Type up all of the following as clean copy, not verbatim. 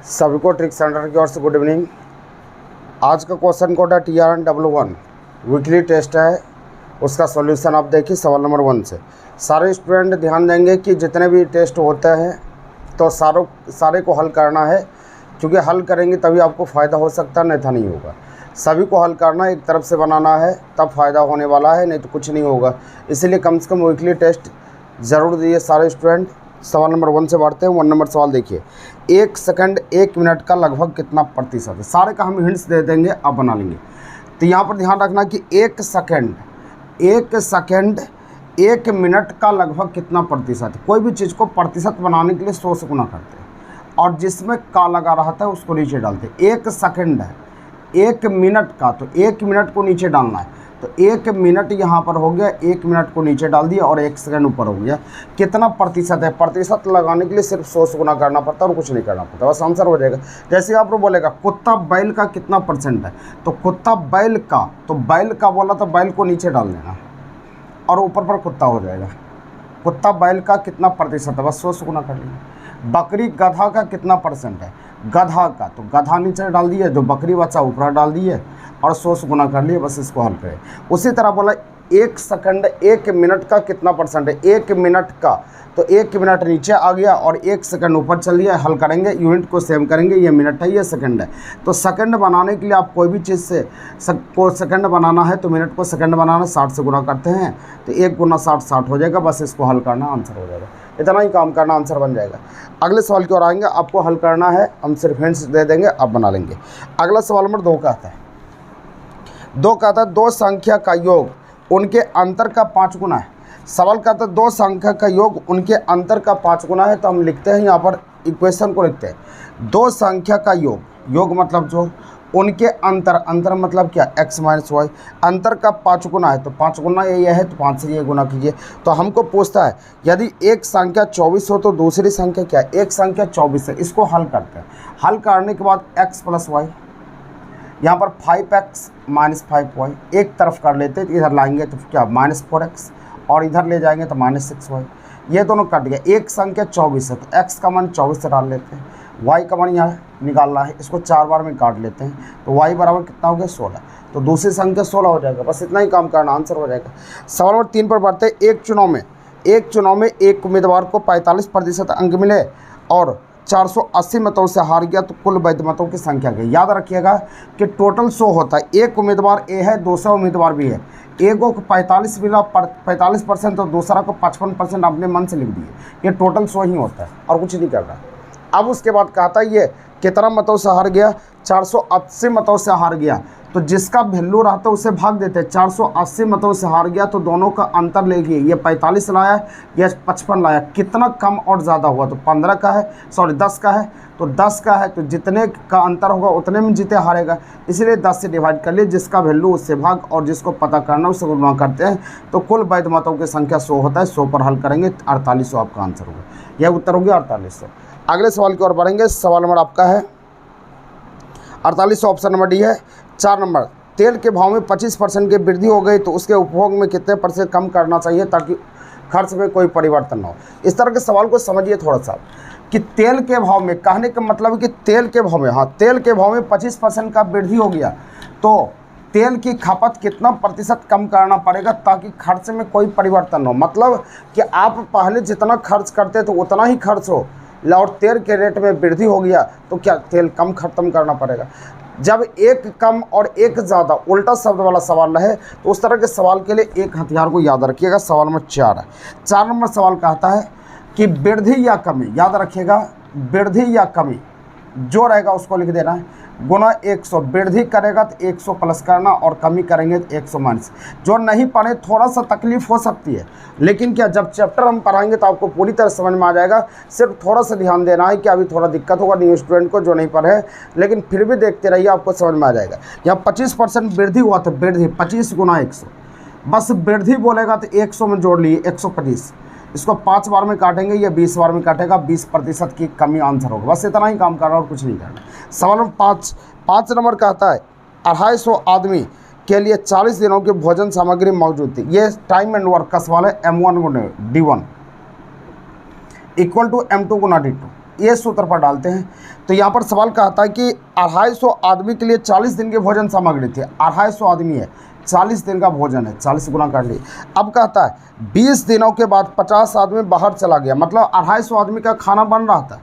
सभी को trick centre की ओर से गुड इवनिंग। आज का क्वेश्चन कोड है TRN11 वीकली टेस्ट है, उसका सॉल्यूशन आप देखिए सवाल नंबर 1 से। सारे स्टूडेंट ध्यान देंगे कि जितने भी टेस्ट होते हैं तो सारे को हल करना है, क्योंकि हल करेंगे तभी आपको फ़ायदा हो सकता है, नहीं था नहीं होगा। सभी को हल करना एक तरफ से बनाना है, तब फ़ायदा होने वाला है, नहीं तो कुछ नहीं होगा। इसीलिए कम से कम वीकली टेस्ट ज़रूर दिए सारे स्टूडेंट। सवाल नंबर 1 से बढ़ते हैं। 1 नंबर सवाल देखिए, 1 सेकंड 1 मिनट का लगभग कितना प्रतिशत है। सारे का हम हिंट्स दे देंगे, आप बना लेंगे। तो यहाँ पर ध्यान रखना कि 1 सेकंड 1 मिनट का लगभग कितना प्रतिशत है। कोई भी चीज़ को प्रतिशत बनाने के लिए 100 से गुना करते हैं, और जिसमें का लगा रहता है उसको नीचे डालते हैं। 1 सेकंड है 1 मिनट का, तो 1 मिनट को नीचे डालना है। तो 1 मिनट यहाँ पर हो गया, 1 मिनट को नीचे डाल दिया और 1 सेकंड ऊपर हो गया। कितना प्रतिशत है, प्रतिशत लगाने के लिए सिर्फ 100 से गुना करना पड़ता है और कुछ नहीं करना पड़ता, बस आंसर हो जाएगा। जैसे आप लोग बोलेगा कुत्ता बैल का कितना परसेंट है, तो कुत्ता बैल का, तो बैल का बोला तो बैल को नीचे डाल देना और ऊपर पर कुत्ता हो जाएगा। कुत्ता बैल का कितना प्रतिशत है, बस 100 से गुना कर लिया। बकरी गधा का कितना परसेंट है, गधा का, तो गधा नीचे डाल दिए, जो बकरी बच्चा ऊपर डाल दिए और 100 से गुना कर लिए, बस इसको हल करें। उसी तरह बोला 1 सेकंड 1 मिनट का कितना परसेंट है, 1 मिनट का, तो 1 मिनट नीचे आ गया और 1 सेकंड ऊपर चल दिया। हल करेंगे, यूनिट को सेम करेंगे, ये मिनट है ये सेकंड है। तो सेकंड बनाने के लिए आप कोई भी चीज़ से को सेकंड बनाना है तो मिनट को सेकंड बनाना 60 से गुना करते हैं, तो 1 गुना 60 60 हो जाएगा। बस इसको हल करना, आंसर हो जाएगा। इतना ही काम करना, आंसर बन जाएगा। अगले सवाल की ओर आएंगे, आपको हल करना है, हम सिर्फ हिंट्स दे देंगे, आप बना लेंगे। अगला सवाल नंबर 2 का आता है। 2 कहता है 2 संख्या का योग उनके अंतर का 5 गुना है। सवाल कहता है 2 संख्या का योग उनके अंतर का 5 गुना है। तो हम लिखते हैं यहाँ पर इक्वेशन को लिखते हैं, 2 संख्या का योग, योग मतलब जो उनके अंतर, अंतर मतलब क्या, x माइनस वाई, अंतर का 5 गुना है। तो 5 गुना ये है, तो 5 से ये गुना कीजिए। तो हमको पूछता है यदि एक संख्या 24 हो तो दूसरी संख्या क्या है, एक संख्या 24 है। इसको हल करते हैं। हल करने के बाद x प्लस वाई, यहाँ पर 5x माइनस 5y एक तरफ कर लेते हैं, तो इधर लाएंगे तो क्या माइनस 4x, और इधर ले जाएंगे तो माइनस 6y। ये दोनों कट गया। एक संख्या 24 है तो x का मान 24 से डाल लेते हैं, y का मान यहाँ निकालना है, इसको 4 बार में काट लेते हैं, तो y बराबर कितना हो गया 16। तो दूसरी संख्या 16 हो जाएगा। बस इतना ही काम करना, आंसर हो जाएगा। सवाल नंबर 3 पर बढ़ते हैं। एक चुनाव में एक उम्मीदवार को 45% अंक मिले और 480 मतों से हार गया, तो कुल वैध मतों की संख्या क्या। याद रखिएगा कि टोटल 100 होता है। एक उम्मीदवार ए है, दूसरा उम्मीदवार भी है। एक को 45 मिला 45%, तो दूसरा को 55% अपने मन से लिख दिए। ये टोटल 100 ही होता है और कुछ नहीं करना। अब उसके बाद कहता है ये कितना मतों से हार गया, 480 मतों से हार गया। तो जिसका वैल्यू रहता है उसे भाग देते हैं। 480 मतों से हार गया, तो दोनों का अंतर लेगी। ये 45 लाया, ये 55 लाया, कितना कम और ज़्यादा हुआ, तो 15 का है, सॉरी 10 का है, तो 10 का है, तो जितने का अंतर होगा उतने में जीते हारेगा। इसलिए 10 से डिवाइड कर लिए, जिसका वैल्यू उससे भाग, और जिसको पता करना उससे गुणा करते हैं, तो कुल वैध मतों की संख्या 100 होता है। 100 पर हल करेंगे, 4800 आपका आंसर होगा। यह उत्तर हो गया 4800। अगले सवाल की ओर बढ़ेंगे। सवाल नंबर आपका है 4800, ऑप्शन नंबर डी है। 4 नंबर, तेल के भाव में 25% की वृद्धि हो गई, तो उसके उपभोग में कितने % कम करना चाहिए ताकि खर्च में कोई परिवर्तन न हो। इस तरह के सवाल को समझिए थोड़ा सा, कि तेल के भाव में, कहने का मतलब है कि तेल के भाव में, हाँ तेल के भाव में 25% का वृद्धि हो गया, तो तेल की खपत कितना प्रतिशत कम करना पड़ेगा ताकि खर्च में कोई परिवर्तन हो। मतलब कि आप पहले जितना खर्च करते तो उतना ही खर्च हो, और तेल के रेट में वृद्धि हो गया, तो क्या तेल कम खत्म करना पड़ेगा। जब एक कम और एक ज़्यादा उल्टा शब्द वाला सवाल रहे, तो उस तरह के सवाल के लिए एक हथियार को याद रखिएगा। सवाल नंबर 4 है। 4 नंबर सवाल कहता है कि वृद्धि या कमी, याद रखिएगा वृद्धि या कमी जो रहेगा उसको लिख देना है, गुना 100। वृद्धि करेगा तो 100 प्लस करना, और कमी करेंगे तो 100 माइनस। जो नहीं पढ़े थोड़ा सा तकलीफ हो सकती है, लेकिन क्या जब चैप्टर हम पढ़ाएंगे तो आपको पूरी तरह समझ में आ जाएगा। सिर्फ थोड़ा सा ध्यान देना है कि अभी थोड़ा दिक्कत होगा न्यू स्टूडेंट को जो नहीं पढ़े, लेकिन फिर भी देखते रहिए, आपको समझ में आ जाएगा। यहाँ 25% वृद्धि हुआ, तो वृद्धि 25 गुना 100, बस वृद्धि बोलेगा तो 100 में जोड़ लिए 125। इसको 5 बार में काटेंगे, ये 20 बार में काटेगा, 20% की कमी आंसर होगा। बस इतना ही काम करना और कुछ नहीं करना। सवाल नंबर 5 नंबर कहता है 250 आदमी के लिए 40 दिनों की भोजन सामग्री मौजूद थी। ये टाइम एंड वर्क का सवाल है। M1 Guna D1 equal to M2 Guna D2। ये सूत्र पर डालते हैं। तो यहाँ पर सवाल कहता है कि 250 आदमी के लिए 40 दिन की भोजन सामग्री थी। 250 आदमी है, 40 दिन का भोजन है, 40 गुना कर लिए। अब कहता है 20 दिनों के बाद 50 आदमी बाहर चला गया, मतलब 250 आदमी का खाना बन रहा था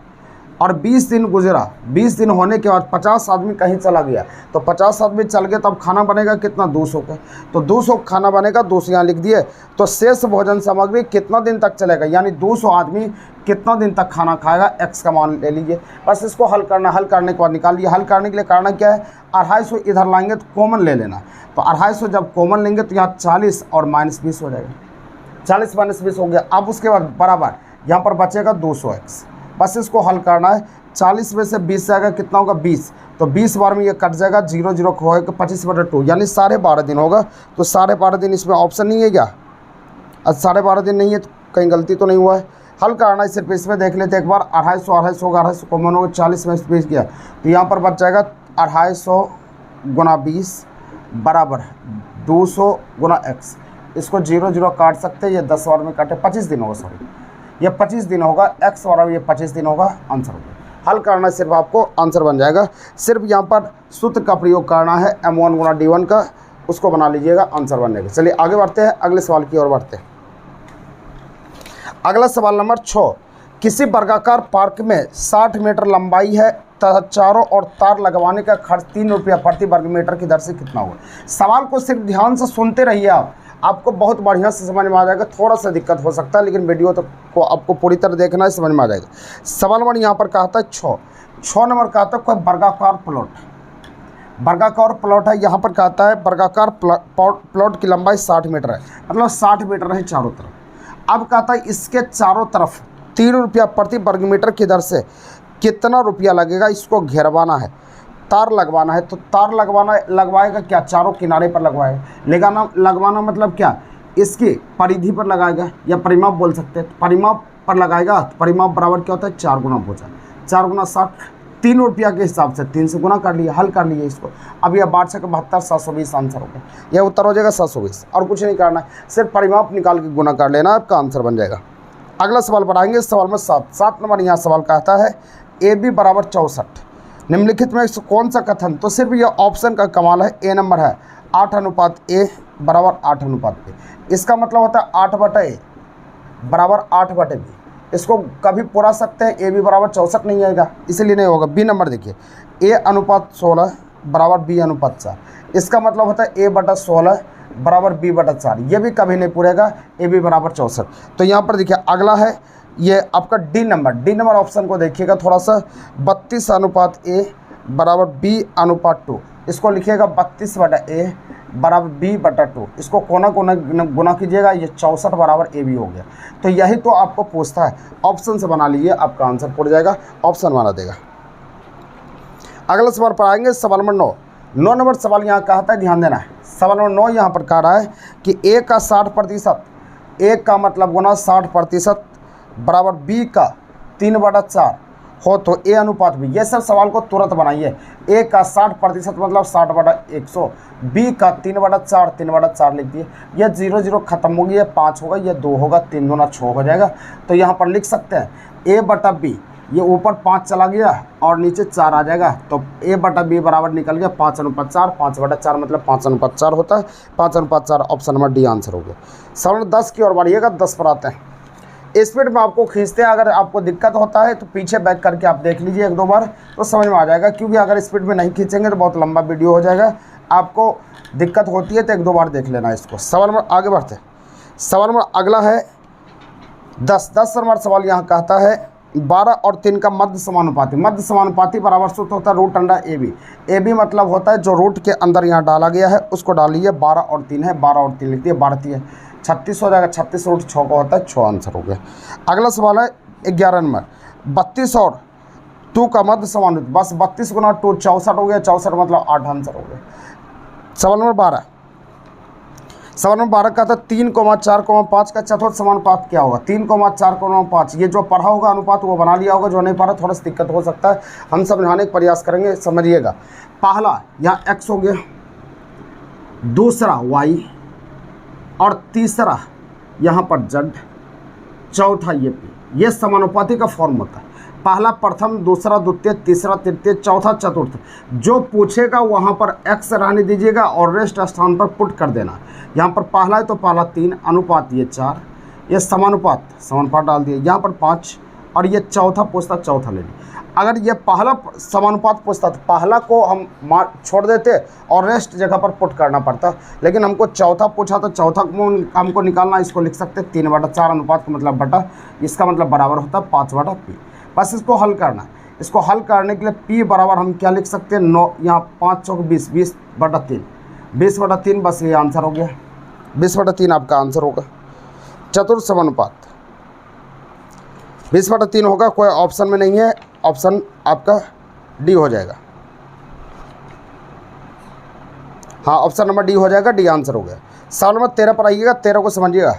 और 20 दिन गुजरा। 20 दिन होने के बाद 50 आदमी कहीं चला गया, तो 50 आदमी चल गए, तब खाना बनेगा कितना, 200 का। तो 200 खाना बनेगा, 200 यहाँ लिख दिए। तो शेष भोजन सामग्री कितना दिन तक चलेगा, यानी 200 आदमी कितना दिन तक खाना खाएगा, एक्स का मान ले लीजिए। बस इसको हल करना, हल करने के बाद निकाल लिया। हल करने के लिए करना क्या है, 250 इधर लाएंगे तो कॉमन ले लेना। तो 250 जब कॉमन लेंगे तो यहाँ 40 और -20 हो जाएगा, 40 - 20 हो गया। अब उसके बाद बराबर यहाँ पर बचेगा 200x। बस इसको हल करना है। 40 में से 20 जाएगा, कितना होगा, 20। तो 20 बार में ये कट जाएगा, 0 0 होगा, 25/2 यानी 12.5 दिन होगा। तो 12.5 दिन इसमें ऑप्शन नहीं है क्या, अब 12.5 दिन नहीं है तो कहीं गलती तो नहीं हुआ है। हल करना है, सिर्फ इसमें देख लेते एक बार। 250 होगा, 250 कॉमन होगा, 40 में 20 गया, तो यहाँ पर बच जाएगा 250 × 20 बराबर 200 × x। इसको 0 0 काट सकते हैं, ये 10 बार में काटे, 25 दिन होगा, सॉरी ये 25 दिन होगा, x बराबर ये 25 दिन होगा, आंसर होगा। हल करना सिर्फ आपको आंसर बन जाएगा। सिर्फ यहाँ पर सूत्र का प्रयोग करना है, m1 × d1 का, उसको बना लीजिएगा, आंसर बन जाएगा। चलिए आगे बढ़ते हैं, अगले सवाल की ओर बढ़ते हैं। अगला सवाल नंबर 6, किसी वर्गाकार पार्क में 60 मीटर लंबाई है तथा चारों और तार लगवाने का खर्च 3 रुपया प्रति वर्ग मीटर की दर से कितना हुआ। सवाल को सिर्फ ध्यान से सुनते रहिए, आपको बहुत बढ़िया से समझ में आ जाएगा। थोड़ा सा दिक्कत हो सकता है, लेकिन वीडियो तो को आपको पूरी तरह देखना है, समझ में आ जाएगा। सवाल नंबर यहाँ पर कहता है 6 नंबर कहता है कोई वर्गाकार प्लॉट, वर्गाकार प्लॉट है। यहाँ पर कहता है वर्गाकार प्लॉट की लंबाई 60 मीटर है, मतलब 60 मीटर है चारों तरफ। अब कहता है इसके चारों तरफ 3 रुपया प्रति वर्ग मीटर की दर से कितना रुपया लगेगा, इसको घेरवाना है, तार लगवाना है। तो तार लगवाएगा क्या, चारों किनारे पर लगवाएगा। लगवाना मतलब क्या, इसकी परिधि पर लगाएगा, या परिमाप बोल सकते हैं। परिमाप पर लगाएगा, तो परिमाप बराबर क्या होता है, 4 गुना भुजा, 4 गुना 60, 3 रुपया के हिसाब से 3 से गुना कर लिया। हल कर लिए इसको। अब यह 62 720 आंसर हो गया, यह उत्तर हो जाएगा 720। और कुछ नहीं करना है, सिर्फ परिमाप निकाल के गुना कर लेना, आपका आंसर बन जाएगा। अगला सवाल बढ़ाएंगे, सवाल में 7 नंबर यहाँ सवाल कहता है AB बराबर 64, निम्नलिखित में कौन सा कथन, तो सिर्फ यह ऑप्शन का कमाल है। ए नंबर है 8:A बराबर 8:B। इसका मतलब होता है 8/A बराबर 8/B। इसको कभी पूरा सकते हैं, AB बराबर 64 नहीं आएगा, इसलिए नहीं होगा। बी नंबर देखिए, A/16 बराबर B/4। इसका मतलब होता है A/16 बराबर B/4, ये भी कभी नहीं पूरेगा, AB बराबर 64। तो यहाँ पर देखिए अगला है ये आपका डी नंबर ऑप्शन को देखिएगा थोड़ा सा, 32:A बराबर B/2। इसको लिखिएगा 32/A बराबर B/2। इसको कोना गुना कीजिएगा, ये 64 बराबर AB हो गया। तो यही तो आपको पूछता है, ऑप्शन से बना लीजिए, आपका आंसर पूरा जाएगा, ऑप्शन बना देगा। अगला सवाल पर आएंगे, सवाल नंबर 9 नंबर सवाल यहाँ कहता है, ध्यान देना है। सवाल नंबर 9 यहाँ पर कह रहा है कि A का 60%, A का मतलब गुना 60% बराबर B का 3/4 हो तो A/B। ये सब सवाल को तुरंत बनाइए। A का 60% मतलब 60/100, B का 3/4 लिख दिए। यह 0 0 खत्म हो गया, 5 होगा, यह 2 होगा, 3 दूना 6 हो जाएगा। तो यहाँ पर लिख सकते हैं A/B, ये ऊपर 5 चला गया और नीचे 4 आ जाएगा, तो A/B बराबर निकल गया 5/4। 5/4 मतलब 5/4 होता है, 5/4 ऑप्शन नंबर डी आंसर हो गया। सवाल 10 की ओर बढ़िएगा, 10 पर आते हैं। स्पीड में आपको खींचते हैं, अगर आपको दिक्कत होता है तो पीछे बैक करके आप देख लीजिए 1-2 बार, तो समझ में आ जाएगा। क्योंकि अगर स्पीड में नहीं खींचेंगे तो बहुत लंबा वीडियो हो जाएगा, आपको दिक्कत होती है तो 1-2 बार देख लेना इसको। सवाल में आगे बढ़ते हैं। सवाल में अगला है 10 नंबर सवाल यहाँ कहता है 12 और 3 का मध्य समानुपाती बराबर सूत्र होता है √AB। AB मतलब होता है जो रूट के अंदर यहाँ डाला गया है उसको डाल लीजिए। 12 और 3 है, 12 और 3 लिखती है, 12 है 36 हो जाएगा। 36 √6 का होता है 6 आंसर हो गया। अगला सवाल है 11 नंबर, 32 और 2 का मध्य समानुपाती, बस 32 गुना 2 64 हो गया, 64 मतलब 8 आंसर हो गया। सवाल नंबर 12 का था 3,4,5 का चतुर्थ समानुपात क्या होगा। 3,4,5 ये जो पढ़ा होगा अनुपात वो बना लिया होगा, जो नहीं पढ़ा थोड़ा सा दिक्कत हो सकता है, हम समझाने का प्रयास करेंगे, समझिएगा। पहला यहाँ x हो गया, दूसरा y और तीसरा यहाँ पर z, चौथा ये p। ये समानुपाती का फॉर्म होता है। पहला प्रथम, दूसरा द्वितीय, तीसरा तृतीय, चौथा चतुर्थ। जो पूछेगा वहाँ पर x रहने दीजिएगा और रेस्ट स्थान पर पुट कर देना। यहाँ पर पहला है तो पहला 3, अनुपात ये 4, ये समानुपात डाल दिए, यहाँ पर 5, और ये चौथा पूछता चौथा ले लीजिए। अगर ये पहला समानुपात पूछता तो पहला को हम छोड़ देते और रेस्ट जगह पर पुट करना पड़ता, लेकिन हमको चौथा पूछा तो चौथा को हमको निकालना। इसको लिख सकते 3/4 अनुपात का मतलब बटा, इसका मतलब बराबर होता है 5/p। बस इसको हल करना। इसको हल करने के लिए p बराबर हम क्या लिख सकते हैं, 9, यहाँ 5 चौक 20, 20/3, 20/3, बस ये आंसर हो गया। 20/3 आपका आंसर होगा। चतुर्थ समानुपात 20/3 होगा, कोई ऑप्शन में नहीं है, ऑप्शन आपका डी हो जाएगा। हाँ, ऑप्शन नंबर डी हो जाएगा, डी आंसर हो गया। सवाल नंबर 13 पर आइएगा, 13 को समझिएगा।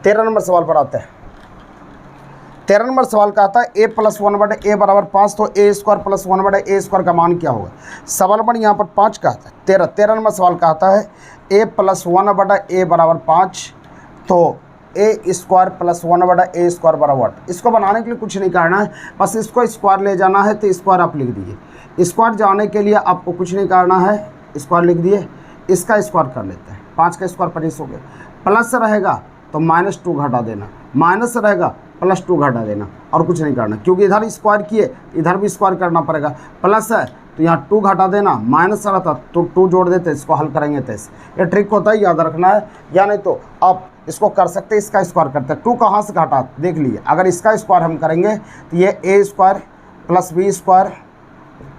13 नंबर सवाल पर आते हैं। 13 नंबर सवाल का आता है a + 1/a बराबर 5, तो a² + 1/a² का मान क्या होगा। सवाल नंबर यहाँ पर 5 का आता है। 13 नंबर सवाल का आता है a + 1/a बराबर 5, तो a² + 1/a² बराबर 8। इसको बनाने के लिए कुछ नहीं करना है, बस इसको स्क्वायर ले जाना है, तो स्क्वायर आप लिख दीजिए। स्क्वायर जाने के लिए आपको कुछ नहीं करना है, स्क्वायर लिख दिए। इसका स्क्वायर कर लेते हैं, 5 का स्क्वायर 25 हो गया। प्लस रहेगा तो -2 घटा देना, माइनस रहेगा +2 घटा देना, और कुछ नहीं करना, क्योंकि इधर स्क्वायर किए इधर भी स्क्वायर करना पड़ेगा। प्लस है तो यहाँ 2 घटा देना, माइनस रहता तो 2 जोड़ देते, इसको हल करेंगे तो ये ट्रिक होता है, याद रखना है। या नहीं तो आप इसको कर सकते हैं, इसका स्क्वायर करते हैं। 2 कहाँ से घटा देख लीजिए, अगर इसका स्क्वायर हम करेंगे तो ये a² + b²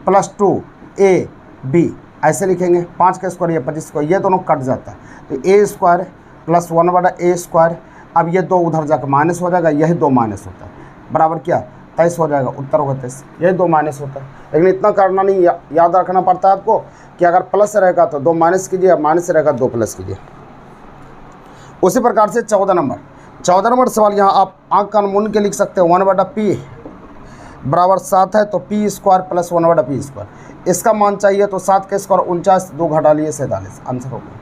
+ 2ab ऐसे लिखेंगे। 5 का स्क्वायर ये 25 को, ये दोनों कट जाता है, तो a² + 1/a²। अब ये 2 उधर जाकर माइनस हो जाएगा, यही 2 माइनस होता है, बराबर क्या 23 हो जाएगा, उत्तर होगा 23। यही 2 माइनस होता है, लेकिन इतना करना नहीं, याद रखना पड़ता है आपको कि अगर प्लस रहेगा तो 2 माइनस कीजिए, माइनस रहेगा 2 प्लस कीजिए। उसी प्रकार से 14 नंबर सवाल यहाँ आप आँख कान मूंद के लिख सकते हैं। 1/p बराबर 7 है, तो p² + 1/p²। इसका मान चाहिए तो 7 का स्क्वायर 49, 2 घटा लिए 47, आंसर हो गया।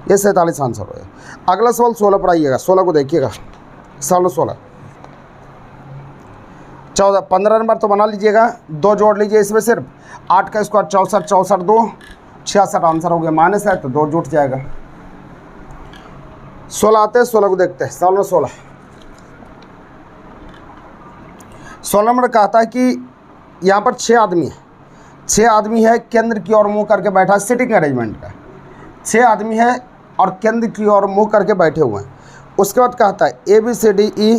ये 47 आंसर हो गया। अगला सवाल 16 पर आइएगा, 16 को देखिएगा। सवाल 16 14 15 नंबर तो बना लीजिएगा, 2 जोड़ लीजिए इसमें सिर्फ। 8 का स्क्वायर 64, 64 2 66 आंसर हो गया। माइनस है तो 2 जुट जाएगा। 16 आते हैं, 16 को देखते हैं। सवाल नंबर 16 नंबर कहता है कि यहाँ पर 6 आदमी है, 6 आदमी है, केंद्र की ओर मुँह करके बैठा है, सिटिंग अरेंजमेंट का। 6 आदमी है और केंद्र की ओर मुँह करके बैठे हुए हैं। उसके बाद कहता है ABCDE,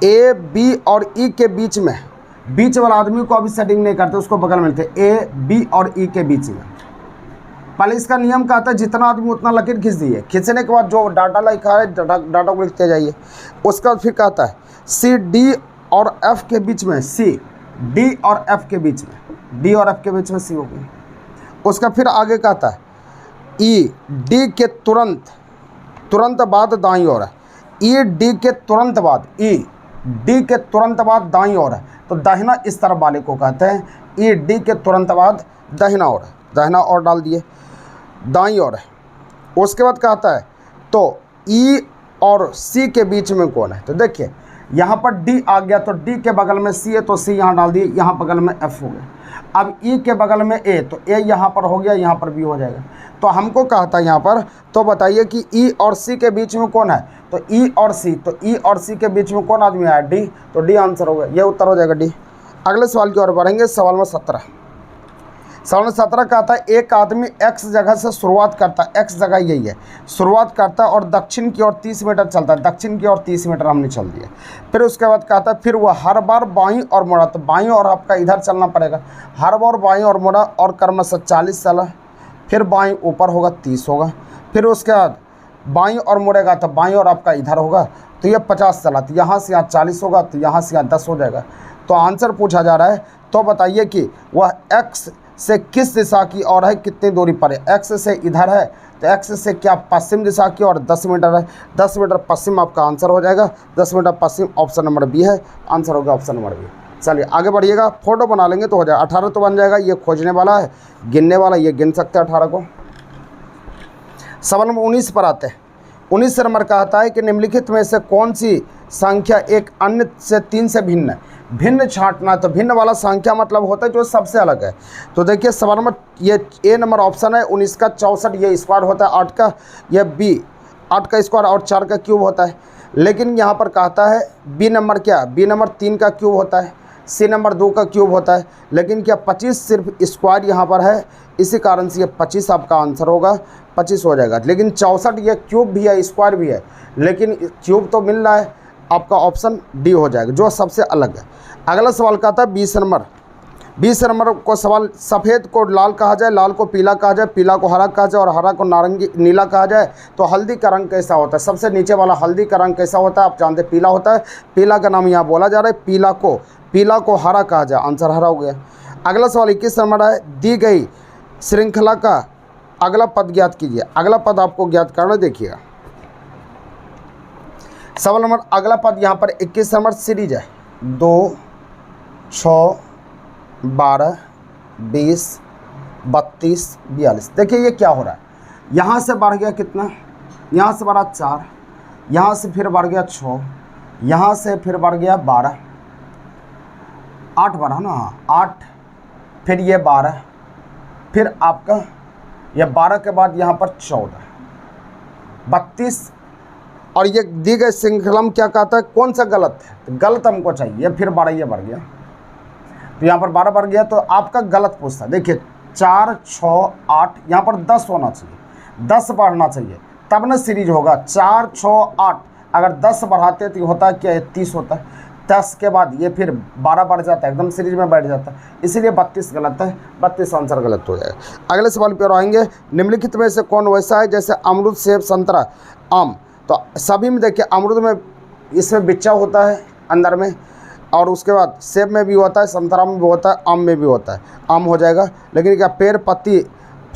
A B और E के बीच में, बीच वाला आदमी को अभी सेटिंग नहीं करते, उसको बगल में लेते A B और E के बीच में। पहले इसका नियम कहता है जितना आदमी उतना लकीर खींच दीजिए, खींचने के बाद जो डाटा लिखा है डाटा को लिखते जाइए। उसका फिर कहता है C D और F के बीच में, C D और F के बीच में, D और F के बीच में C हो गई। उसका फिर आगे कहता है E D के तुरंत बाद दाईं ओर है, E D के तुरंत बाद, E D के तुरंत बाद दाईं ओर है, तो दाहिना इस तरफ वाले को कहते हैं E D के तुरंत बाद दाहिना ओर है, दाहिना ओर डाल दिए, दाईं ओर है। उसके बाद कहता है तो E और C के बीच में कौन है, तो देखिए यहाँ पर D आ गया, तो D के बगल में C है तो C यहाँ डाल दिए, यहाँ बगल में F हो गया। अब E के बगल में A, तो A यहाँ पर हो गया, यहाँ पर B हो जाएगा। तो हमको कहता है यहाँ पर, तो बताइए कि E और C के बीच में कौन है, तो E और C, तो E और C के बीच में कौन आदमी है, D, तो D आंसर हो गया, ये उत्तर हो जाएगा D। अगले सवाल की ओर बढ़ेंगे। सवाल नंबर 17 कहता है एक आदमी X जगह से शुरुआत करता है, X जगह यही है, शुरुआत करता है और दक्षिण की ओर 30 मीटर चलता है, दक्षिण की ओर 30 मीटर हमने चल दिया। फिर उसके बाद कहता है फिर वह हर बार बाईं और मुड़ा, तो बाईं और आपका इधर चलना पड़ेगा, हर बार बाईं और मुड़ा और क्रमशः 40 चला, फिर बाईं ऊपर होगा 30 होगा, फिर उसके बाद बाईं और मुड़ेगा तो बाईं और आपका इधर होगा, तो ये 50 चला, तो यहाँ से यहाँ 40 होगा, तो यहाँ से यहाँ 10 हो जाएगा। तो आंसर पूछा जा रहा है, तो बताइए कि वह X से किस दिशा की ओर है, कितनी दूरी पर है। X से इधर है, तो X से क्या पश्चिम दिशा की ओर 10 मीटर है, 10 मीटर पश्चिम आपका आंसर हो जाएगा, 10 मीटर पश्चिम, ऑप्शन नंबर बी है, आंसर होगा ऑप्शन नंबर बी। चलिए आगे बढ़िए, फोटो बना लेंगे तो हो जाएगा। 18 तो बन जाएगा, ये खोजने वाला है, गिनने वाला, ये गिन सकते हैं 18 को। सवाल नंबर 19 पर आते हैं। 19 नंबर कहता है कि निम्नलिखित में से कौन सी संख्या एक अन्य से 3 से भिन्न है। भिन्न छांटना है, तो भिन्न वाला संख्या मतलब होता है जो सबसे अलग है। तो देखिए सवाल नंबर ये ए नंबर ऑप्शन है 19 का 64, ये स्क्वायर होता है 8 का, यह बी 8 का स्क्वायर और 4 का क्यूब होता है। लेकिन यहाँ पर कहता है बी नंबर क्या, बी नंबर 3 का क्यूब होता है, सी नंबर 2 का क्यूब होता है। लेकिन क्या 25 सिर्फ स्क्वायर यहाँ पर है, इसी कारण से ये 25 आपका आंसर होगा, 25 हो जाएगा। लेकिन 64 ये क्यूब भी है स्क्वायर भी है, लेकिन क्यूब तो मिल रहा है, आपका ऑप्शन डी हो जाएगा जो सबसे अलग है। अगला सवाल कहता है 20 नंबर, 20 नंबर को सवाल, सफ़ेद को लाल कहा जाए, लाल को पीला कहा जाए, पीला को हरा कहा जाए और हरा को नारंगी नीला कहा जाए, तो हल्दी का रंग कैसा होता है। सबसे नीचे वाला हल्दी का रंग कैसा होता है, आप जानते हैं पीला होता है। पीला का नाम यहाँ बोला जा रहा है, पीला को हरा कहा जाए, आंसर हरा हो गया। अगला सवाल 21 नंबर है, दी गई श्रृंखला का अगला पद ज्ञात कीजिए। अगला पद आपको ज्ञात करना, देखिएगा सवाल नंबर अगला पद यहाँ पर 21 नंबर सीरीज है 2, 6, 12, 20, 32, 42। देखिए ये क्या हो रहा है, यहाँ से बढ़ गया कितना, यहाँ से बढ़ा 4, यहाँ से फिर बढ़ गया 6, यहाँ से फिर बढ़ गया 12, 8 बढ़ा ना, 8, फिर ये 12, फिर आपका ये 12 के बाद यहाँ पर 14, 32, और ये दी गई श्रृंखला में क्या कहता है, कौन सा गलत है, तो गलत हमको चाहिए। फिर 12 ये बढ़ गया, तो यहाँ पर 12 बढ़ गया, तो आपका गलत पूछता है। देखिए 4, 6, 8, यहाँ पर 10 होना चाहिए, 10 बढ़ना चाहिए तब ना सीरीज होगा। 4, 6, 8, अगर 10 बढ़ाते तो होता है क्या, 30 होता है। 10 के बाद ये फिर 12 बढ़ जाता है, एकदम सीरीज में बैठ जाता है, इसीलिए 32 गलत है, 32 आंसर गलत हो जाएगा। अगले सवाल पर आएंगे, निम्नलिखित में से कौन वैसा है जैसे अमरूद, सेब, संतरा, आम। तो सभी में देखिए अमरूद में इसमें बिच्चा होता है अंदर में, और उसके बाद सेब में भी होता है, संतरा में भी होता है, आम में भी होता है, आम हो जाएगा। लेकिन क्या पेड़, पत्ती,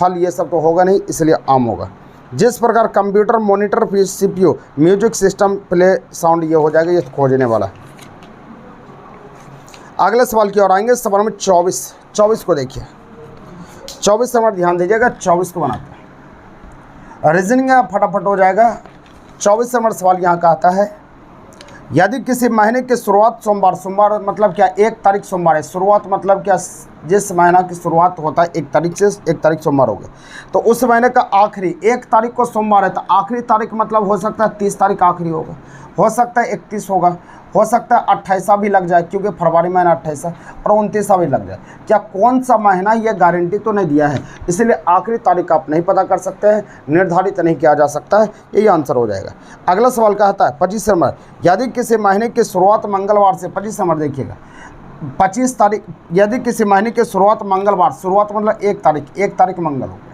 फल ये सब तो होगा नहीं, इसलिए आम होगा। जिस प्रकार computer, monitor, CPU, music system, play, sound, ये हो जाएगा, ये खोजने वाला। अगले सवाल की ओर आएंगे, सवाल में 24 को देखिए, 24 नंबर ध्यान दीजिएगा, 24 को बनाते हैं, रीजनिंग फटाफट हो जाएगा। 24 नंबर सवाल यहाँ का आता है, यदि किसी महीने की शुरुआत सोमवार मतलब क्या, 1 तारीख सोमवार है, शुरुआत मतलब क्या, जिस महीना की शुरुआत होता है 1 तारीख से, 1 तारीख सोमवार हो गया, तो उस महीने का आखिरी 1 तारीख को सोमवार है, तो आखिरी तारीख मतलब हो सकता है 30 तारीख आखिरी होगा, हो सकता है 31 होगा, हो सकता है 28 भी लग जाए, क्योंकि फरवरी महीना 28 और 29 भी लग जाए। क्या कौन सा महीना, ये गारंटी तो नहीं दिया है, इसलिए आखिरी तारीख आप नहीं पता कर सकते हैं, निर्धारित नहीं किया जा सकता है, यही आंसर हो जाएगा। अगला सवाल कहता है 25 नंबर, यदि किसी महीने की शुरुआत मंगलवार से, 25 नंबर देखिएगा, 25 तारीख, यदि किसी महीने की शुरुआत मंगलवार, शुरुआत मतलब 1 तारीख मंगल हो गया,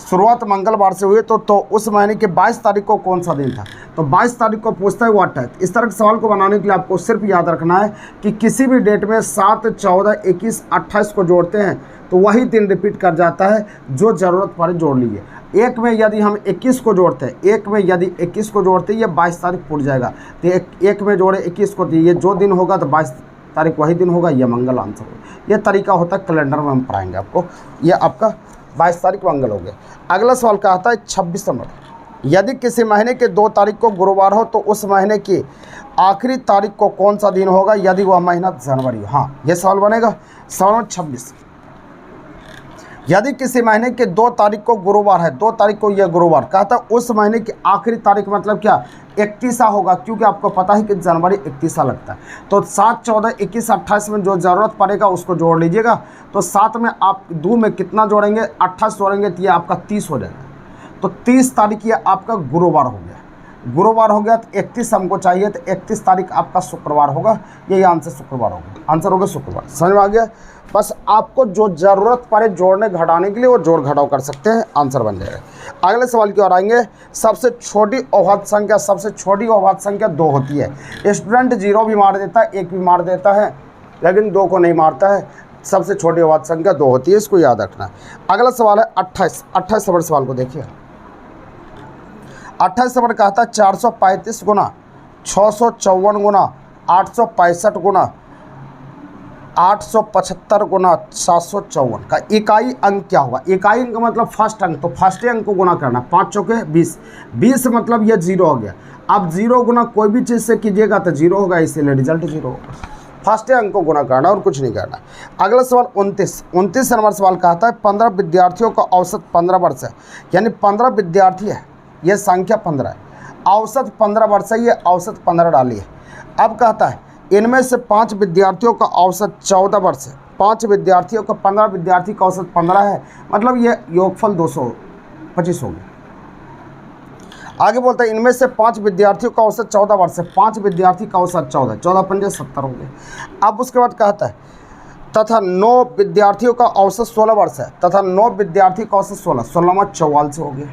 शुरुआत मंगलवार से हुई, तो उस महीने के 22 तारीख को कौन सा दिन था, तो 22 तारीख को पूछता है व्हाट है। इस तरह के सवाल को बनाने के लिए आपको सिर्फ याद रखना है कि किसी भी डेट में 7, 14, 21, 28 को जोड़ते हैं तो वही दिन रिपीट कर जाता है, जो ज़रूरत पड़े जोड़ लीजिए। एक में यदि हम 21 को जोड़ते हैं, एक में यदि 21 को जोड़ते हैं, ये 22 तारीख पूछ जाएगा, तो एक में जोड़े 21 को, तो ये जो दिन होगा तो 22 तारीख वही दिन होगा, ये मंगल आंसर होगा। ये तरीका होता है, कैलेंडर में हम पढ़ाएंगे आपको। ये आपका 22 तारीख मंगल हो गया। अगला सवाल का आता है 26 नंबर, यदि किसी महीने के 2 तारीख को गुरुवार हो तो उस महीने की आखिरी तारीख को कौन सा दिन होगा, यदि वह महीना जनवरी हो। हाँ, ये सवाल बनेगा। सवाल 26, यदि किसी महीने के 2 तारीख को गुरुवार है, 2 तारीख को यह गुरुवार, कहता है उस महीने की आखिरी तारीख मतलब क्या, 31 होगा, क्योंकि आपको पता है कि जनवरी 31 लगता है। तो 7, 14, 21, 28 में जो ज़रूरत पड़ेगा उसको जोड़ लीजिएगा। तो 7 में आप 2 में कितना जोड़ेंगे, 28 जोड़ेंगे, तो ये आपका 30 हो जाएगा। तो 30 तारीख ये आपका गुरुवार हो गया, गुरुवार हो गया, तो 31 हमको चाहिए, तो 31 तारीख आपका शुक्रवार होगा, यही आंसर शुक्रवार होगा, आंसर होगा शुक्रवार। समझ में आ गया। बस आपको जो ज़रूरत पड़े जोड़ने घटाने के लिए वो जोड़ घटाव कर सकते हैं, आंसर बन जाएगा। अगले सवाल की ओर आएंगे, सबसे छोटी अवभाज्य संख्या, सबसे छोटी अवभाज्य संख्या 2 होती है। स्टूडेंट 0 भी मार देता है, 1 भी मार देता है, लेकिन 2 को नहीं मारता है। सबसे छोटी अवभाज्य संख्या 2 होती है, इसको याद रखना है। अगला सवाल है 28 नंबर सवाल को देखिए। 28 नंबर कहता है 435 गुना 654 गुना 865 गुना 875 गुना 754 का इकाई अंक क्या होगा। इकाई अंक मतलब फर्स्ट अंक, तो फर्स्ट अंक को गुना करना, 5 चौके 20, 20 मतलब ये 0 हो गया। अब 0 गुना कोई भी चीज़ से कीजिएगा तो 0 होगा, इसीलिए रिजल्ट 0 होगा। फर्स्ट अंक को गुना करना और कुछ नहीं करना। अगला सवाल 29 नंबर सवाल कहता है 15 विद्यार्थियों का औसत 15 वर्ष है, यानी 15 विद्यार्थी है, यह संख्या 15 है, औसत 15 वर्ष है, ये औसत 15 डाली है। अब कहता है इनमें से 5 विद्यार्थियों का औसत 14 वर्ष है, 5 विद्यार्थियों का 15 विद्यार्थी का औसत 15 है, मतलब ये योगफल 225 हो गया। आगे बोलता है इनमें से 5 विद्यार्थियों का औसत 14 वर्ष है, 5 विद्यार्थी का औसत 14, 14 पंजे 70 हो गए। अब उसके बाद कहता है तथा 9 विद्यार्थियों का औसत 16 वर्ष है, तथा 9 विद्यार्थी का औसत 16, 16 में 44 हो गया।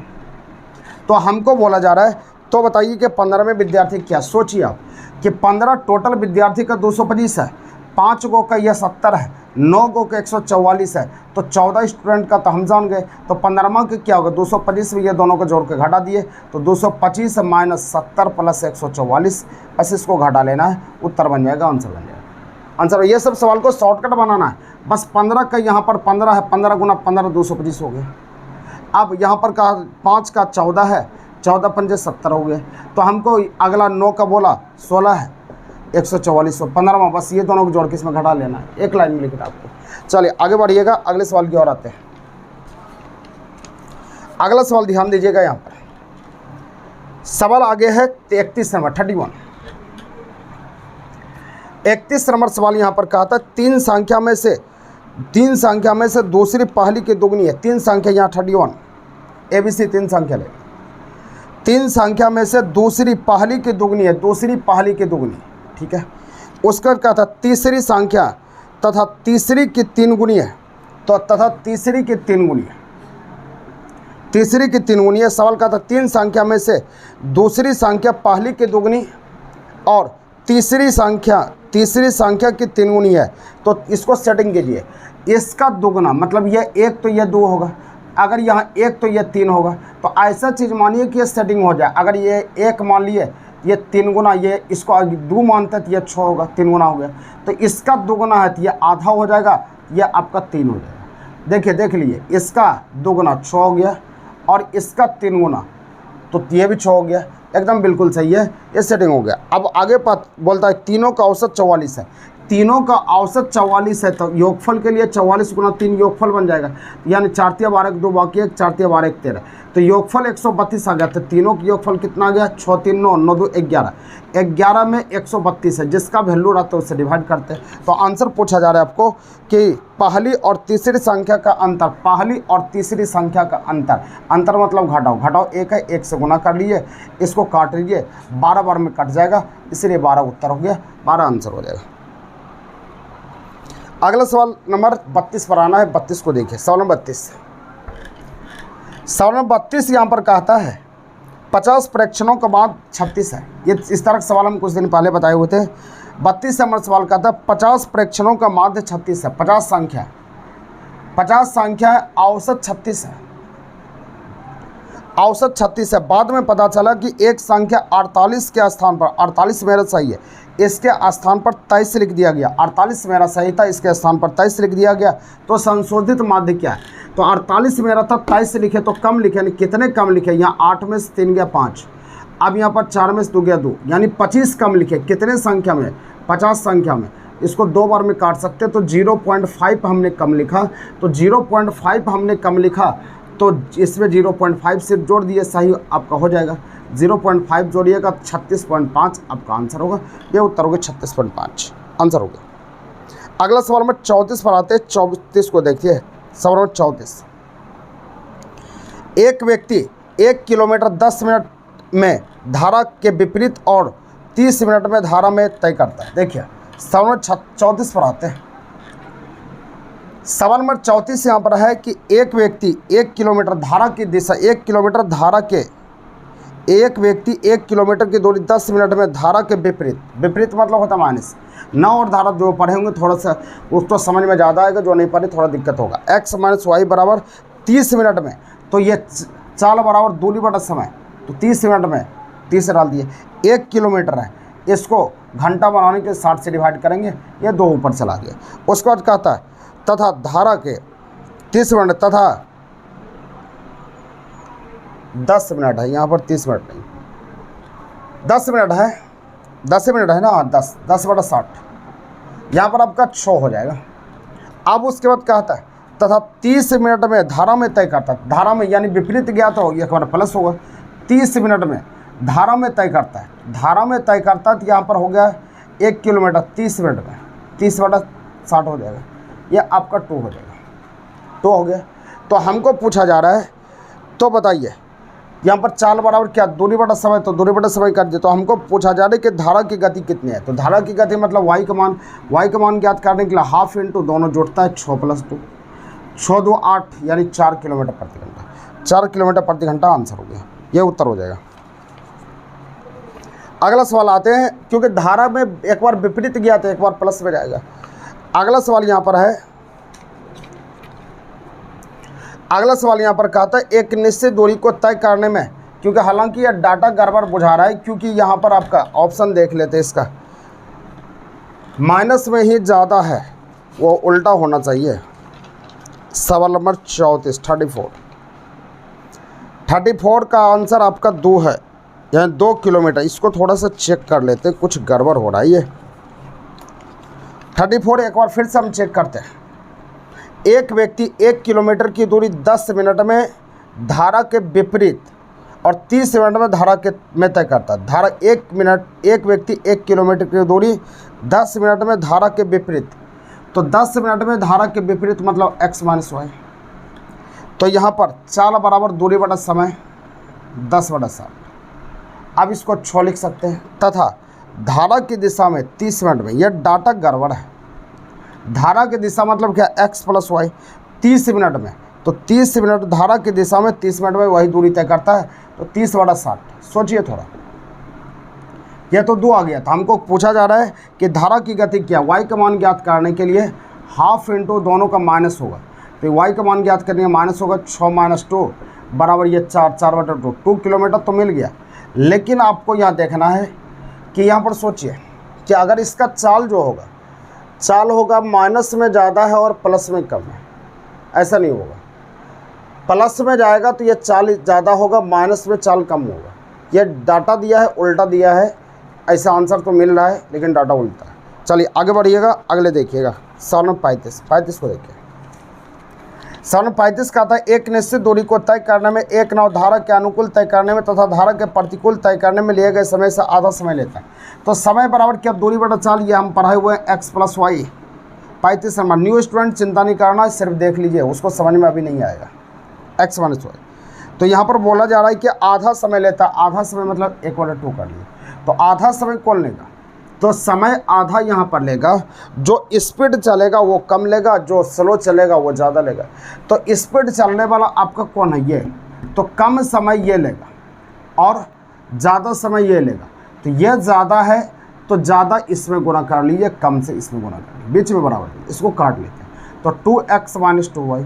तो हमको बोला जा रहा है, तो बताइए कि 15वें विद्यार्थी क्या, सोचिए आप कि 15 टोटल विद्यार्थी का 225 है, 5 गो का यह 70 है, 9 गो का 144 है, तो 14 स्टूडेंट का तो हम जान गए। तो 15वां के क्या होगा, 225 में ये दोनों को जोड़ के घटा दिए, तो 225 माइनस 70 प्लस 144, बस इसको घटा लेना है, उत्तर बन जाएगा, आंसर बन जाएगा। आंसर ये सब सवाल को शॉर्टकट बनाना है, बस 15 का यहाँ पर 15 है, 15 गुना 15 225 हो गया। अब यहाँ पर का 5 का 14 है, 14 पंजे 70 हो गए। तो हमको अगला 9 का बोला 16 है, 144, 15वां, बस ये दोनों को जोड़ के इसमें घटा लेना है, एक लाइन में लिखना आपको। चलिए आगे बढ़िएगा, अगले सवाल की ओर आते हैं। अगला सवाल ध्यान दीजिएगा, यहाँ पर सवाल आगे है 31 नंबर 31। 31 नंबर सवाल यहाँ पर कहा था 3 संख्या में से दूसरी पहली की दुगनी है। 3 संख्या यहाँ 31 ABC 3 संख्या ले, 3 संख्या में से दूसरी पहली की दुगनी है, दूसरी पहली की दुगनी, ठीक है। उसका क्या था, तीसरी संख्या तथा तीसरी की 3 गुनी है, तो तथा तीसरी की 3 गुनी है, तीसरी की 3 गुनी है। सवाल का था 3 संख्या में से दूसरी संख्या पहली की दुगनी और तीसरी संख्या की 3 गुनी है, तो इसको सेटिंग कीजिए। इसका दुगना मतलब ये 1 तो ये 2 होगा, अगर यहाँ 1 तो ये 3 होगा, तो ऐसा चीज़ मानिए कि ये सेटिंग हो जाए। अगर ये 1 मान लिए, ये 3 गुना, ये इसको 2 मानते तो ये 6 होगा, 3 गुना हो गया। तो इसका दुगना है तो ये आधा हो जाएगा, ये आपका 3 हो जाएगा। देखिए देख लीजिए, इसका दुगना 6 हो गया और इसका 3 गुना, तो ये भी 6 हो गया, एकदम बिल्कुल सही है, ये सेटिंग हो गया। अब आगे बोलता है तीनों का औसत 44 है, तीनों का औसत 44 है, तो योगफल के लिए 44 गुना 3 योगफल बन जाएगा, यानी 4 तिया 12 2 बाकी 1, 4 तिया 12 1 13, तो योगफल 132 आ गया। तो तीनों की योगफल कितना आ गया, 6 3 9 9 2 11, 11 में 132 है, जिसका वैल्यू रहता है उससे डिवाइड करते हैं। तो आंसर पूछा जा रहा है आपको कि पहली और तीसरी संख्या का अंतर, पहली और तीसरी संख्या का अंतर, अंतर मतलब घटाओ, घटाओ 1 है, 1 से गुना कर लीजिए, इसको काट लीजिए, 12 बार में कट जाएगा, इसलिए 12 उत्तर हो गया, 12 आंसर हो जाएगा। अगला सवाल नंबर 32 पर आना है, 32 को देखिए, सवाल नंबर 32। सवाल नंबर 32 यहाँ पर कहता है 50 प्रेक्षणों का बाद 36 है। ये इस तरह का सवाल हम कुछ दिन पहले बताए हुए थे। 32 नंबर सवाल कहता है 50 प्रेक्षणों का माध्य 36 है, 50 संख्या है, औसत 36 है, औसत 36 है। बाद में पता चला कि एक संख्या 48 के स्थान पर, 48 मेरा सही है, इसके स्थान पर 23 लिख दिया गया, 48 मेरा सही था, इसके स्थान पर 23 लिख दिया गया, तो संशोधित माध्य क्या है। तो 48 मेरा था, 23 लिखे तो कम लिखे, यानी कितने कम लिखे, यहाँ 8 में से 3 गया 5, अब यहाँ पर 4 में से 2 गया 2, यानी 25 कम लिखे, कितने संख्या में, 50 संख्या में। इसको 2 बार में काट सकते, तो 0.5 हमने कम लिखा, तो 0.5 हमने कम लिखा, तो इसमें 0.5 से जोड़ दिए, सही आपका हो जाएगा। 0.5 जोड़िएगा 36.5 आपका आंसर होगा, ये उत्तर होगा 36.5 आंसर होगा। अगला सवाल नंबर 34 पर आते हैं, 34 को देखिए, सवाल नंबर 34। एक व्यक्ति 1 किलोमीटर 10 मिनट में धारा के विपरीत और 30 मिनट में धारा में तय करता है। देखिए सवाल नंबर 34 पर आते हैं। सवाल नंबर 34 यहाँ पर है कि एक व्यक्ति 1 किलोमीटर धारा की दिशा, 1 किलोमीटर धारा के, एक व्यक्ति 1 किलोमीटर की दूरी 10 मिनट में धारा के विपरीत, विपरीत मतलब होता है माइनस, न और धारा जो पढ़े होंगे थोड़ा सा उसको समझ में ज़्यादा आएगा, जो नहीं पढ़े थोड़ा दिक्कत होगा। x माइनस वाई बराबर 30 मिनट में, तो ये चाल बराबर दूरी बटा समय, तो 30 मिनट में 30 डाल दिए। 1 किलोमीटर है, इसको घंटा बनाने के 60 से डिवाइड करेंगे, ये 2 ऊपर चला गया। उसके बाद कहता है तथा धारा के 30 मिनट तथा 10 मिनट है, यहाँ पर 30 मिनट नहीं, 10 मिनट है, 10 मिनट है ना, 10 बटा 60, यहाँ पर आपका 6 हो जाएगा। अब उसके बाद क्या होता है, तथा 30 मिनट में धारा में तय करता है, धारा में यानी विपरीत गया तो एक बार प्लस होगा, 30 मिनट में धारा में तय करता है, धारा में तय करता है तो यहाँ पर हो गया 1 किलोमीटर 30 मिनट में, 30/60 हो जाएगा, यह आपका 2 हो जाएगा, 2 हो गया। तो हमको पूछा जा रहा है, तो बताइए यहाँ पर चाल बराबर क्या, दूरी बटा समय, तो दूरी बटा समय कर दिए। तो हमको पूछा जा रहा है कि धारा की गति कितनी है, तो धारा की गति मतलब y का मान ज्ञात करने के लिए हाफ इंटू दोनों जोड़ता है 6 + 2, 6 2 8 यानी 4 किलोमीटर प्रति घंटा, 4 किलोमीटर प्रति घंटा आंसर हो गया, ये उत्तर हो जाएगा। अगला सवाल आते हैं, क्योंकि धारा में एक बार विपरीत गया तो एक बार प्लस में जाएगा। अगला सवाल यहाँ पर है, अगला सवाल यहाँ पर कहता है एक निश्चित दूरी को तय करने में, क्योंकि हालांकि यह डाटा गड़बड़ बुझा रहा है, क्योंकि यहाँ पर आपका ऑप्शन देख लेते हैं, इसका माइनस में ही ज़्यादा है, वो उल्टा होना चाहिए। सवाल नंबर 34 34 का आंसर आपका 2 है, यानी 2 किलोमीटर। इसको थोड़ा सा चेक कर लेते, कुछ गड़बड़ हो रहा है। ये 34 एक बार फिर से हम चेक करते हैं। एक व्यक्ति 1 किलोमीटर की दूरी 10 मिनट में धारा के विपरीत और 30 मिनट में धारा के में तय करता है। धारा एक व्यक्ति 1 किलोमीटर की दूरी 10 मिनट में धारा के विपरीत, तो 10 मिनट में धारा के विपरीत मतलब x - y। तो यहाँ पर चाल बराबर दूरी बटा समय 10/60। अब इसको 6 लिख सकते हैं, तथा धारा की दिशा में 30 मिनट में, यह डाटा गड़बड़ है। धारा की दिशा मतलब क्या, x + y 30 मिनट में, तो 30 मिनट धारा की दिशा में 30 मिनट में वही दूरी तय करता है, तो 30/60। सोचिए थोड़ा, यह तो 2 आ गया था। हमको पूछा जा रहा है कि धारा की गति क्या, y का मान ज्ञात करने के लिए हाफ इंटू दोनों का माइनस होगा, तो y का मान ज्ञात करने का माइनस होगा 6 - 2 बराबर ये 4/2, 2 किलोमीटर तो मिल गया। लेकिन आपको यहाँ देखना है कि यहाँ पर सोचिए कि अगर इसका चाल जो होगा, चाल होगा माइनस में ज़्यादा है और प्लस में कम है, ऐसा नहीं होगा। प्लस में जाएगा तो ये चाल ज़्यादा होगा, माइनस में चाल कम होगा। ये डाटा दिया है, उल्टा दिया है, ऐसा आंसर तो मिल रहा है लेकिन डाटा उल्टा है। चलिए आगे बढ़िएगा, अगले देखिएगा। सवाल नंबर 35 को देखिए। सवाल नंबर 35 का था एक निश्चित दूरी को तय करने में एक नाव धारा के अनुकूल तय करने में तथा धारा के प्रतिकूल तय करने में लिए गए समय से आधा समय लेता है। तो समय बराबर क्या, दूरी बटा चाल, ये हम पढ़ाए हुए हैं x + y। 35 number. New student चिंता नहीं करना, सिर्फ देख लीजिए, उसको समझ में अभी नहीं आएगा। x - y, तो यहाँ पर बोला जा रहा है कि आधा समय लेता है। आधा समय मतलब 1/2 कर लिए, तो आधा समय कौन लेगा, तो समय आधा यहाँ पर लेगा। जो स्पीड चलेगा वो कम लेगा, जो स्लो चलेगा वो ज़्यादा लेगा। तो स्पीड चलने वाला आपका कौन है, ये, तो कम समय ये लेगा और ज़्यादा समय ये लेगा। तो ये ज़्यादा है तो ज़्यादा इसमें गुना कर लीजिए, कम से इसमें गुना कर लीजिए, बीच में बराबर, इसको काट लेते हैं। तो 2x - 2y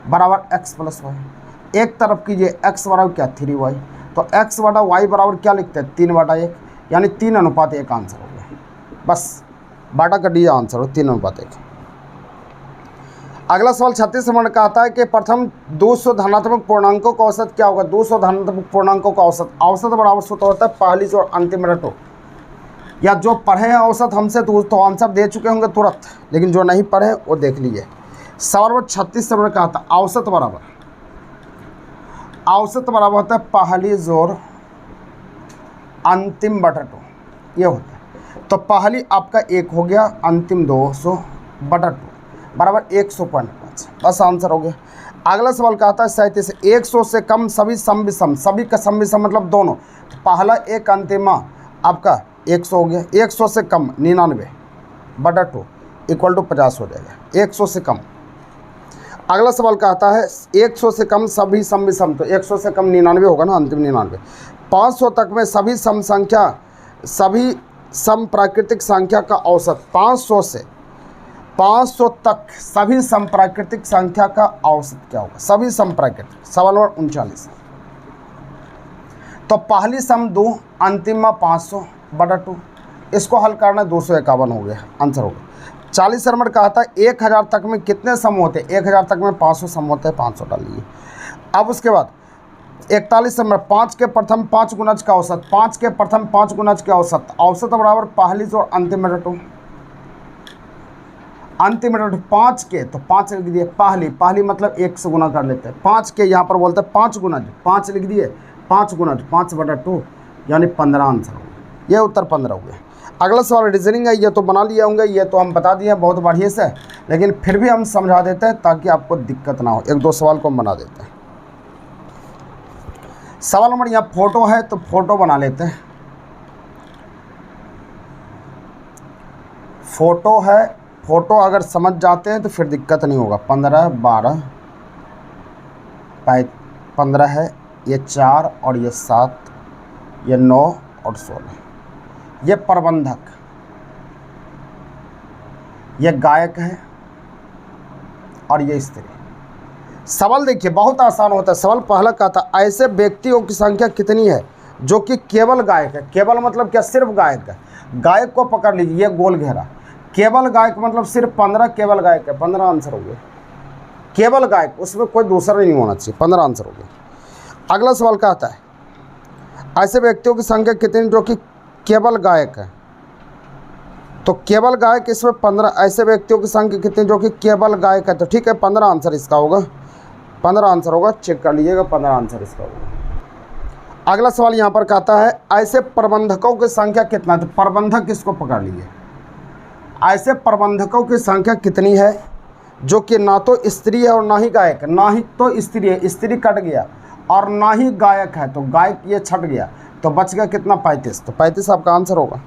बराबर x + y। एक तरफ कीजिए, x बराबर क्या, 3y, तो x/y बराबर क्या लिखते हैं, 3/1, यानी 3:1 आंसर हो गया। बस बाटा कर दिया आंसर हो 3:1। अगला सवाल 36 नंबर का आता है कि प्रथम 200 धनात्मक पूर्णांकों का औसत क्या होगा। 200 धनात्मक पूर्णांकों का औसत बराबर सूत्र होता है पहली जोड़ अंतिम रटो। या जो पढ़े हैं औसत हमसे तो आंसर दे चुके होंगे तुरंत, लेकिन जो नहीं पढ़े वो देख लीजिए। सवाल नंबर 36 नंबर का आता है औसत बराबर होता है पहली जोड़ अंतिम बटा 2, ये होता है। तो पहली आपका 1 हो गया, अंतिम 200/2 बराबर 100.5, बस आंसर हो गया। अगला सवाल का आता है 37 100 से कम सभी सम विषम, सभी का सम विषम मतलब दोनों। तो पहला 1 अंतिमा आपका 100 हो गया, 100 से कम 99/2 = 50 हो जाएगा, 100 से कम। अगला सवाल का आता है 100 से कम सभी सम विषम, तो 100 से कम 99 होगा ना, अंतिम 99। 500 तक में सभी सम प्राकृतिक संख्या का औसत, 500 से 500 तक सभी सम प्राकृतिक संख्या का औसत क्या होगा, सभी सम प्राकृतिक। सवाल नंबर 39। तो पहली सम 2 अंतिम 500/2, इसको हल करना 251 हो गया, आंसर हो गया। 40 नंबर का आता है 1000 तक में कितने सम होते हैं, 1000 तक में 500 सम होते हैं, 500 डाल लीजिए। अब उसके बाद 41 नंबर 5 के प्रथम 5 गुणज का औसत, 5 के प्रथम 5 गुणज के औसत बराबर पहली जोड़ अंतिम बटा 2। अनलिमिटेड 5 के, तो 5 लिख दिए। पहली, पहली मतलब 1 से गुना कर लेते हैं। 5 के यहाँ पर बोलते हैं 5 गुना, 5 लिख दिए। 5 गुना 5/2 यानी 15 आंसर हो गया। ये उत्तर 15 हो गया। अगला सवाल रीजनिंग है, ये तो बना लिए होंगे, ये तो हम बता दिए बहुत बढ़िया से, लेकिन फिर भी हम समझा देते हैं ताकि आपको दिक्कत ना हो। 1-2 सवाल को हम बना देते हैं। सवाल नंबर, यहाँ फोटो है तो फोटो बना लेते हैं। फोटो है, फोटो अगर समझ जाते हैं तो फिर दिक्कत नहीं होगा। 15, 12, 15 है, ये 4 और ये 7, ये 9 और 16। ये प्रबंधक, ये गायक है और ये स्त्री। सवाल देखिए बहुत आसान होता है। सवाल पहला का था, ऐसे व्यक्तियों की संख्या कितनी है जो कि केवल गायक है। केवल मतलब क्या, सिर्फ गायक है। गायक को पकड़ लीजिए, ये गोल घेरा। केवल गायक मतलब सिर्फ 15 केवल गायक है। 15 आंसर हो गया। केवल गायक, उसमें कोई दूसरा नहीं होना चाहिए। 15 आंसर हो गया। अगला सवाल क्या आता है, ऐसे व्यक्तियों की संख्या कितनी जो कि केवल गायक है। तो केवल गायक, इसमें 15। ऐसे व्यक्तियों की संख्या कितनी जो कि केवल गायक है, तो ठीक है 15 आंसर इसका होगा। 15 आंसर होगा, चेक कर लीजिएगा, 15 आंसर इसका होगा। अगला सवाल यहाँ पर कहता है, ऐसे प्रबंधकों की संख्या कितना है। तो प्रबंधक इसको पकड़ लीजिए। ऐसे प्रबंधकों की संख्या कितनी है जो कि ना तो स्त्री है और ना ही गायक है। ना ही तो स्त्री है, स्त्री कट गया, और ना ही गायक है, तो गायक ये छट गया, तो बच गया कितना, 35। तो 35 आपका आंसर होगा।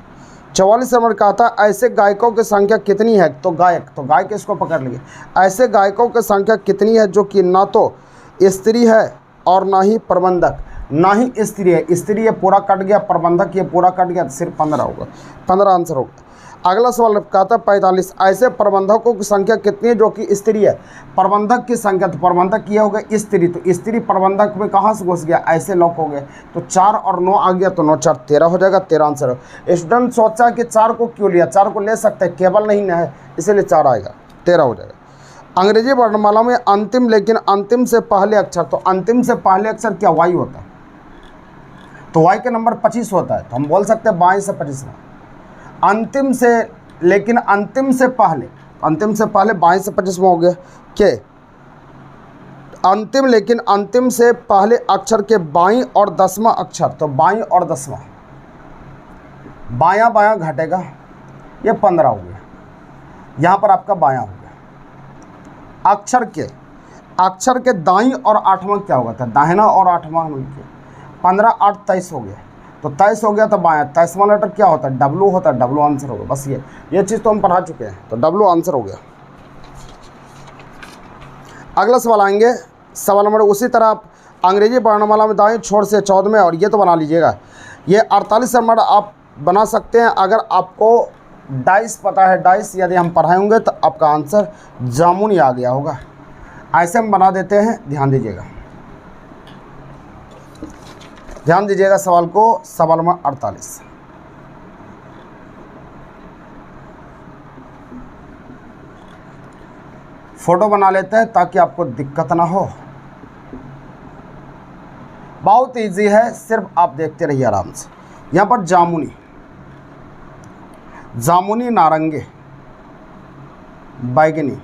44 नंबर का था, ऐसे गायकों की संख्या कितनी है। तो गायक इसको पकड़ लीजिए। ऐसे गायकों की संख्या कितनी है जो कि ना तो स्त्री है और ना ही प्रबंधक। ना ही स्त्री है, स्त्री ये पूरा कट गया, प्रबंधक ये पूरा कट गया, तो सिर्फ 15 होगा। 15 आंसर होगा। अगला सवाल कहता है 45, ऐसे प्रबंधकों की संख्या कितनी है जो कि स्त्री है। प्रबंधक की संख्या, तो प्रबंधक ये हो गया स्त्री, तो स्त्री प्रबंधक में कहाँ से घुस गया, ऐसे लॉक हो गए, तो 4 और 9 आ गया, तो 9 4 13 हो जाएगा। 13 आंसर हो। स्टूडेंट सोचा कि 4 को क्यों लिया, 4 को ले सकते हैं, केवल नहीं है, इसीलिए 4 आएगा, 13 हो जाएगा। अंग्रेजी वर्णमाला में अंतिम लेकिन अंतिम से पहले अक्षर, तो अंतिम से पहले अक्षर क्या, वाई होता है, तो वाई के नंबर 25 होता है, तो हम बोल सकते हैं 22 से 25 में। अंतिम से लेकिन अंतिम से पहले, अंतिम से पहले 22 से 25 में हो गया के अंतिम लेकिन अंतिम से पहले अक्षर के बाईं और 10वां अक्षर, तो बाईं और 10वां, बायां बायां घटेगा, ये 15 हो गया। यहाँ पर आपका बायां हो गया। अक्षर के दाईं और 8वां क्या होगा था, दाहिना और 8वां मिलकर 15 8 23 हो गया, तो 23 हो गया, तो बायां। 23वां लेटर क्या होता है, डब्लू होता है, डब्लू आंसर होगा। बस ये चीज़ तो हम पढ़ा चुके हैं, तो डब्लू आंसर हो गया। अगला सवाल आएंगे, सवाल नंबर उसी तरह आप अंग्रेजी वर्णमाला में दाएं छोर से 14वें, और ये तो बना लीजिएगा। ये 48 नंबर आप बना सकते हैं अगर आपको डाइस पता है। डाइस यदि हम पढ़ाए होंगे तो आपका आंसर जामुनी आ गया होगा। ऐसे हम बना देते हैं, ध्यान दीजिएगा, ध्यान दीजिएगा सवाल को। सवाल नंबर 48, फोटो बना लेते हैं ताकि आपको दिक्कत ना हो। बहुत इजी है, सिर्फ आप देखते रहिए आराम से। यहाँ पर जामुनी, जामुनी, नारंगी, बैगनी,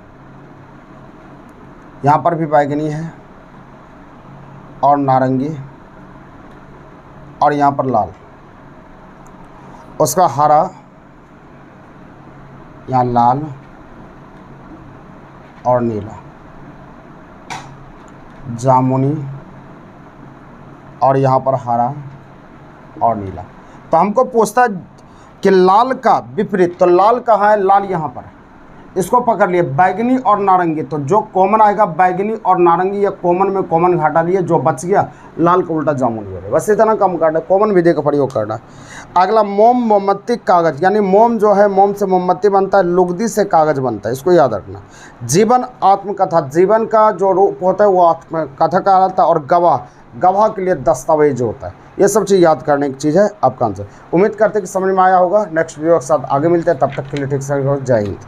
यहाँ पर भी बैगनी है और नारंगी, और यहाँ पर लाल, उसका हरा, यहाँ लाल और नीला, जामुनी और यहाँ पर हरा और नीला। तो हमको पूछता है कि लाल का विपरीत, तो लाल कहाँ है, लाल यहाँ पर, इसको पकड़ लिए। बैगनी और नारंगी, तो जो कॉमन आएगा बैगनी और नारंगी, या कॉमन में कॉमन घटा लिए, जो बच गया लाल का उल्टा जामुनी हो गया। बस इतना कम करना, कॉमन विधि का प्रयोग करना। अगला मोम, मोमबत्ती, कागज़, यानी मोम जो है, मोम से मोमबत्ती बनता है, लुगदी से कागज़ बनता है, इसको याद रखना। जीवन, आत्मकथा, जीवन का जो रूप होता है वो आत्मकथा का आता है, और गवाह, गवाह के लिए दस्तावेज होता है। ये सब चीज़ याद करने की चीज़ है आपका आंसर। उम्मीद करते हैं कि समझ में आया होगा। नेक्स्ट वीडियो के साथ आगे मिलते हैं, तब तक के लिए ठीक से जय हिंद।